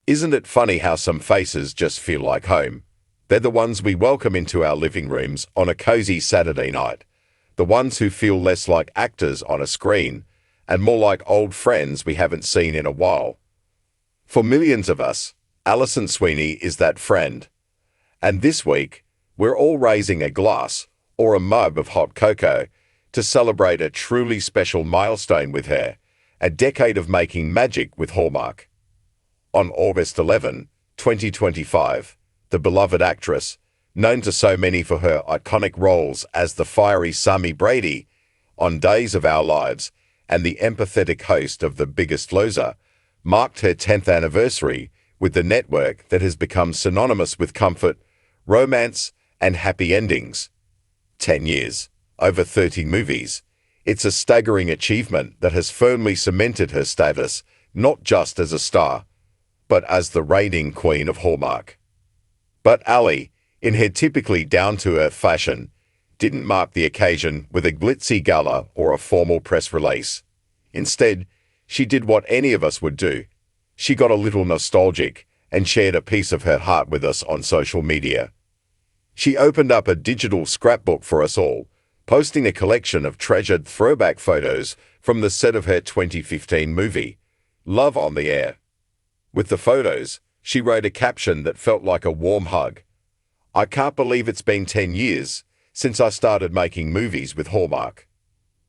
Isn't it funny how some faces just feel like home? They're the ones we welcome into our living rooms on a cozy Saturday night. The ones who feel less like actors on a screen and more like old friends we haven't seen in a while. For millions of us, Alison Sweeney is that friend. And this week, we're all raising a glass or a mug of hot cocoa to celebrate a truly special milestone with her, a decade of making magic with Hallmark. On August 11, 2025, the beloved actress, known to so many for her iconic roles as the fiery Sammy Brady on Days of Our Lives and the empathetic host of The Biggest Loser, marked her 10th anniversary with the network that has become synonymous with comfort, romance, and happy endings. 10 years, over 30 movies. It's a staggering achievement that has firmly cemented her status, not just as a star, but as the reigning queen of Hallmark. But Ali, in her typically down-to-earth fashion, didn't mark the occasion with a glitzy gala or a formal press release. Instead, she did what any of us would do. She got a little nostalgic and shared a piece of her heart with us on social media. She opened up a digital scrapbook for us all, posting a collection of treasured throwback photos from the set of her 2015 movie, Love on the Air. With the photos, she wrote a caption that felt like a warm hug. "I can't believe it's been 10 years since I started making movies with Hallmark.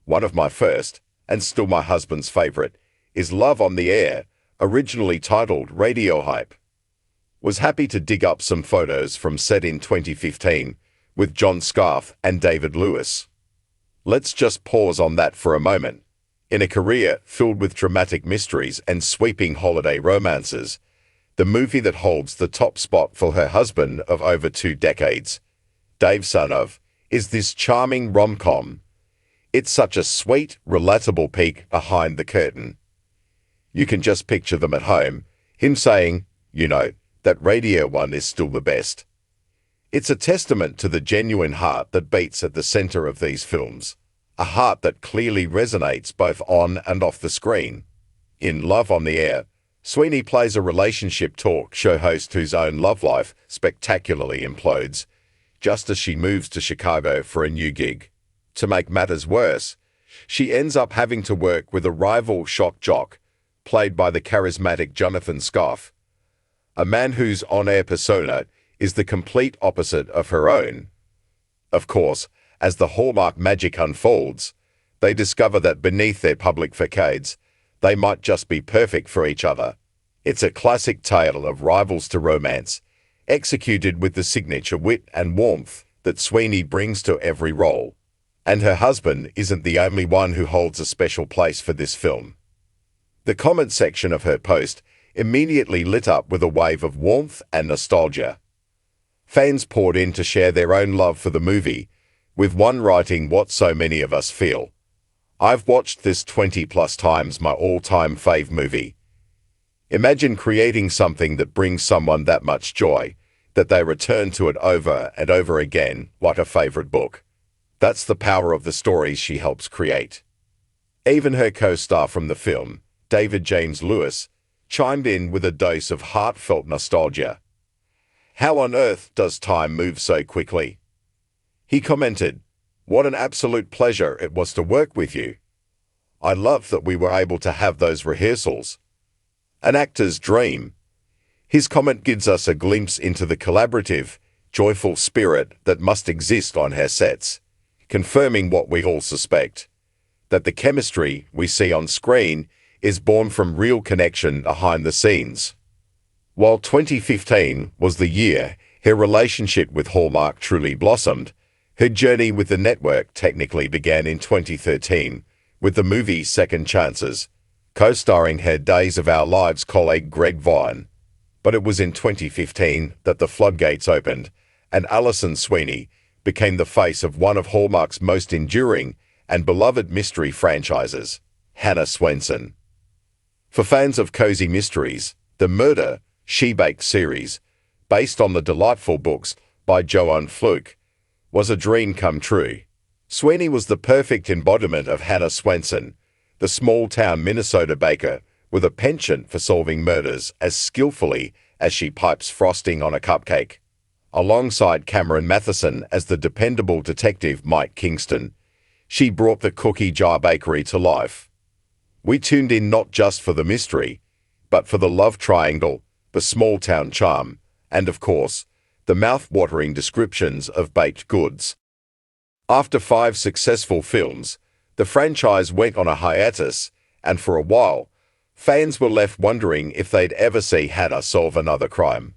One of my first, and still my husband's favorite, is Love on the Air, originally titled Radio Hype. Was happy to dig up some photos from set in 2015 with John Scarfe and David Lewis. Let's just pause on that for a moment. In a career filled with dramatic mysteries and sweeping holiday romances, the movie that holds the top spot for her husband of over 2 decades, Dave son of, is this charming rom-com. It's such a sweet, relatable peek behind the curtain. You can just picture them at home, him saying, that radio one is still the best. It's a testament to the genuine heart that beats at the center of these films, a heart that clearly resonates both on and off the screen. In Love on the Air, Sweeney plays a relationship talk show host whose own love life spectacularly implodes, just as she moves to Chicago for a new gig. To make matters worse, she ends up having to work with a rival shock jock, played by the charismatic Jonathan Scarfe, a man whose on-air persona is the complete opposite of her own. Of course, as the Hallmark magic unfolds, they discover that beneath their public facades, they might just be perfect for each other. It's a classic tale of rivals to romance, executed with the signature wit and warmth that Sweeney brings to every role. And her husband isn't the only one who holds a special place for this film. The comment section of her post immediately lit up with a wave of warmth and nostalgia. Fans poured in to share their own love for the movie, with one writing what so many of us feel. "I've watched this 20+ times, my all-time fave movie." Imagine creating something that brings someone that much joy, that they return to it over and over again, like a favorite book. That's the power of the stories she helps create. Even her co-star from the film, David James Lewis, chimed in with a dose of heartfelt nostalgia. "How on earth does time move so quickly?" He commented, "What an absolute pleasure it was to work with you. I love that we were able to have those rehearsals. An actor's dream." His comment gives us a glimpse into the collaborative, joyful spirit that must exist on her sets, confirming what we all suspect, that the chemistry we see on screen is born from real connection behind the scenes. While 2015 was the year her relationship with Hallmark truly blossomed, her journey with the network technically began in 2013 with the movie Second Chances, co-starring her Days of Our Lives colleague Greg Vaughn. But it was in 2015 that the floodgates opened, and Alison Sweeney became the face of one of Hallmark's most enduring and beloved mystery franchises, Hannah Swensen. For fans of cozy mysteries, the Murder, She Baked series, based on the delightful books by Joanne Fluke, was a dream come true. Sweeney was the perfect embodiment of Hannah Swensen, the small-town Minnesota baker with a penchant for solving murders as skillfully as she pipes frosting on a cupcake. Alongside Cameron Matheson as the dependable detective Mike Kingston, she brought the cookie jar bakery to life. We tuned in not just for the mystery, but for the love triangle, the small-town charm, and of course, the mouth-watering descriptions of baked goods. After 5 successful films, the franchise went on a hiatus, and for a while, fans were left wondering if they'd ever see Hannah solve another crime.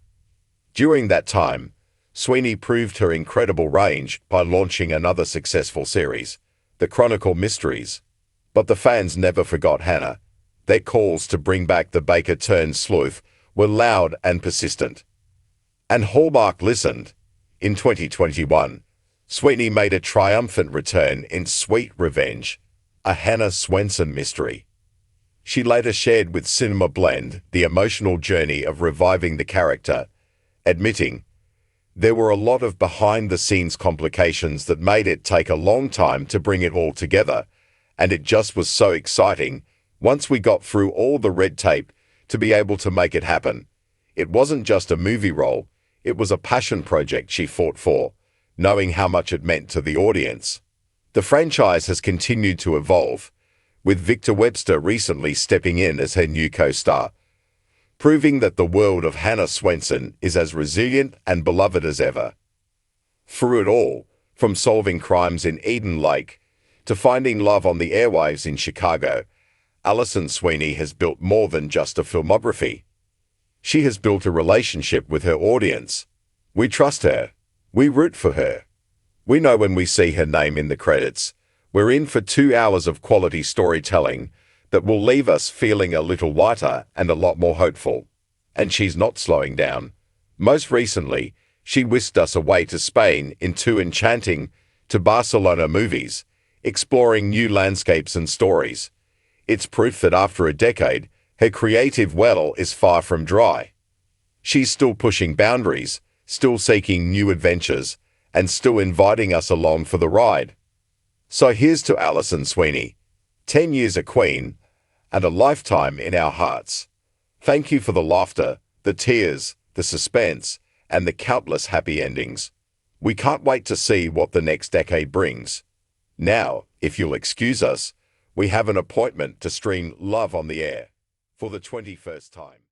During that time, Sweeney proved her incredible range by launching another successful series, The Chronicle Mysteries. But the fans never forgot Hannah. Their calls to bring back the baker-turned-sleuth were loud and persistent. And Hallmark listened. In 2021, Sweeney made a triumphant return in Sweet Revenge, a Hannah Swenson mystery. She later shared with Cinema Blend the emotional journey of reviving the character, admitting, "There were a lot of behind-the-scenes complications that made it take a long time to bring it all together, and it just was so exciting, once we got through all the red tape, to be able to make it happen. It wasn't just a movie role, it was a passion project she fought for, knowing how much it meant to the audience." The franchise has continued to evolve, with Victor Webster recently stepping in as her new co-star, proving that the world of Hannah Swenson is as resilient and beloved as ever. Through it all, from solving crimes in Eden Lake to finding love on the airwaves in Chicago, Alison Sweeney has built more than just a filmography. She has built a relationship with her audience. We trust her. We root for her. We know when we see her name in the credits, we're in for 2 hours of quality storytelling that will leave us feeling a little lighter and a lot more hopeful. And she's not slowing down. Most recently, she whisked us away to Spain in 2 enchanting to Barcelona movies, exploring new landscapes and stories. It's proof that after a decade, her creative well is far from dry. She's still pushing boundaries, still seeking new adventures, and still inviting us along for the ride. So here's to Alison Sweeney, 10 years a queen, and a lifetime in our hearts. Thank you for the laughter, the tears, the suspense, and the countless happy endings. We can't wait to see what the next decade brings. Now, if you'll excuse us, we have an appointment to stream Love on the Air for the 21st time.